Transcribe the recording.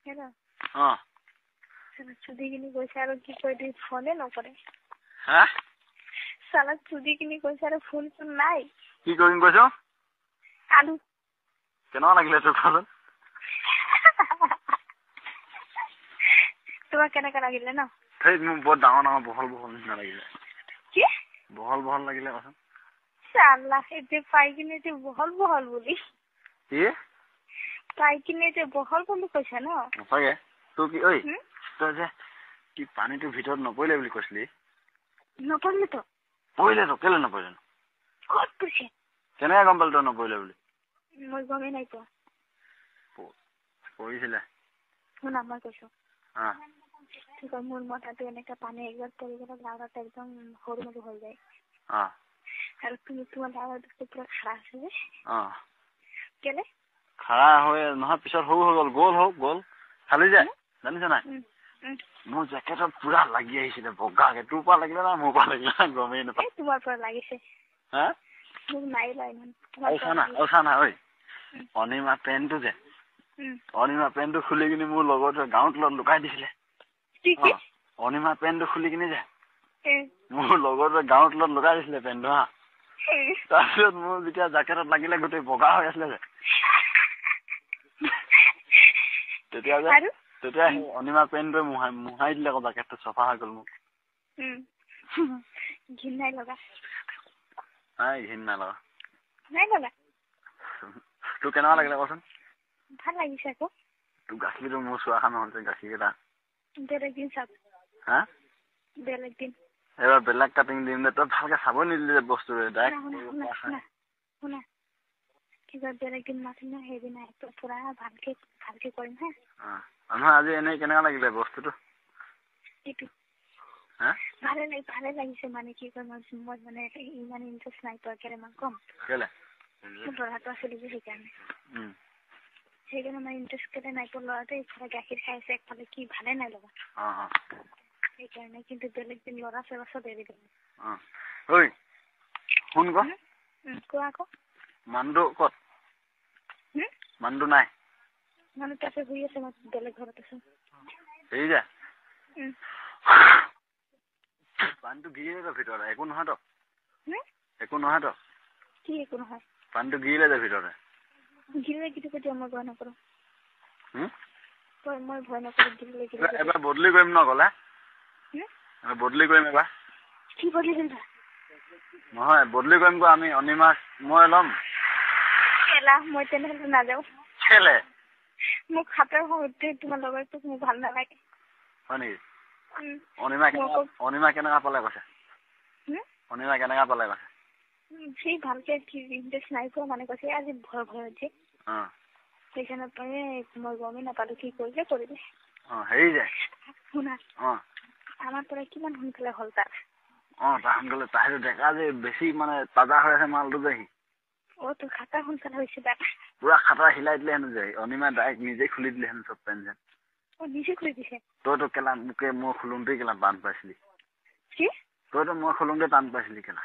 Hello. Oh. Chudi kini koise aro ki koi di phone no kore. Ha? Sala chudi kini koise aro phone phone nai. Ki koin koiso? Alu. Kena lagile to phone? Tuma kena kena lagile na? Thei mu bahut dangor dangor bohol na lagile. Ki? Bohol lagile kosa. Sala ete pai kini te bohol boli. Ki? Pai kini te bohol boli koise na? Sage. Tu ki oi? To je ki pani to bhitor nopole boli kosli. Nopole to? Pole to kele nopole. Kot puse. Kena gambal to nopole boli. Moi gome nai to. Poisile. Shuna moi koiso. Ha. ঠিক আছে মোর মাথাতে অনেকটা পানি একবার পড়ে গেলে লাউড়াটা একদম হড়মড় হয়ে যায় হ্যাঁ আর তুমি তোমার লাউড়া দেখতে পুরো খারাপ হবে হ্যাঁ কেলে খারাপ হয়ে নহয় পিছত হও গল গোল খালি যায় জানিছ না মোৰ জ্যাকেটত পুৰা লাগি আহিছিল বগাকে তোৰ পৰা লাগিলে না মোৰ পৰা লাগিলে গমেই নাপায় তোমাৰ পৰা লাগিছে হা মোক নাই লাইন ওছানা ঐ অনিমা পেনটো যে অনিমা পেনটো খুলি কিনি মোৰ লগতে গাঁৱত লুকাই দিছিলে অনিমা পেনটো খুলি কিনি যে মোৰ লগতে গাঁৱত লুকাই দিছিলে পেনটো হা তাৰপিছত মোৰ যেতিয়া জ্যাকেটত লাগিলে গোটেই বগা হৈ আছিলে যে তেতিয়া অনিমা পেনটো মুহাই দিলে আকৌ জ্যাকেটটো চফা হৈ গ'ল মোক ঘিন নাই লগা নাই লগা তোৰ কেনেকুৱা লাগিলে কচোন ভাল লাগিছে আকৌ তোৰ গাখীৰটো মোৰ চোৱা খান নহল যে গাখীৰ কেইটা বেলেগ দিন চাব হা বেলেগ দিন এবাৰ বেলেগ কাটিং দিম দে তই ভালকে চাব নিদিলি যে বস্তুটো শুনা কিবা বেলেগ দিন মাতিম না সেইদিনা পুৰা ভালকে কৰিম হা নহয় আজি এনেই কেনেকুৱা লাগিলে বস্তুটো এইটো হা ভালে লাগিছে মানে কি কয় মই মানে ইমান ইণ্টাৰেষ্ট নাই পোৱা কেলেমান কম কেলে মোৰ ল'ৰাটো আছিলে যে সেইকাৰণে মানে ইণ্টাৰেষ্ট কেলে নাই পোৱা ল'ৰাটো এইফালে গাখীৰ খাই আছে একফালে কি ভালে নাই লগা সেইকাৰণে কিন্তু বেলেগ দিন ল'ৰা চৰা চব এৰি দিম ঐ শুন কোৱা আকৌ মানুহটো ক'ত মানুহটো নাই মানুহ তাতে শুই আছে মই বেলেগ ঘৰত আছো এই যে পানীটো গিৰিলে তো ভিতৰত একো নহয় তো কি একো নহয় পানীটো গিৰিলে যে ভিতৰতে গিৰিলে কিন্তু কেতিয়া মই ভয় নকৰো মই ভয় নকৰো গিৰিলে এবাৰ বদলি কৰিম ন গ'লে বদলি কৰিম এবাৰ কি বদলি কৰিম নহয় বদলি কৰিম গো আমি অনিমাক মই ল'ম মই তেনেহ'লে নাযাওঁ কেলে মোক খাতৰ সৈতে তোমাৰ লগৰটোক মোক ভাল নালাগে হয় নেকি অনিমা কেনেকুৱা পালে কৈছে সি ভালকে ইণ্টাৰেষ্ট নাই পোৱা মানে কৈছে আজি ভয় হৈছে সেইকাৰণে মই গমেই নাপালো কি কৰিলে হেৰি যে শুনা আমাৰ পৰা কিমান সোনকালে হ'ল তাৰ সোনকালে তাহিৰ ডেকা যে বেছি মানে তাজা হৈ আছে মালটো যে সি তোৰ খাতা সোনকালে হৈছে তাৰ পুৰা খাতা হিলাই দিলে হেনো যে অনিমা ডাইৰেক্ট নিজে খুলি দিলে হেনো চব পেন যেন নিজে খুলি দিছে তইতো কেলা মোকে মই খুলোঁতেই কেলা টান পাইছিলি কি তইতো মই খুলোঁতে টান পাইছিলি কেলা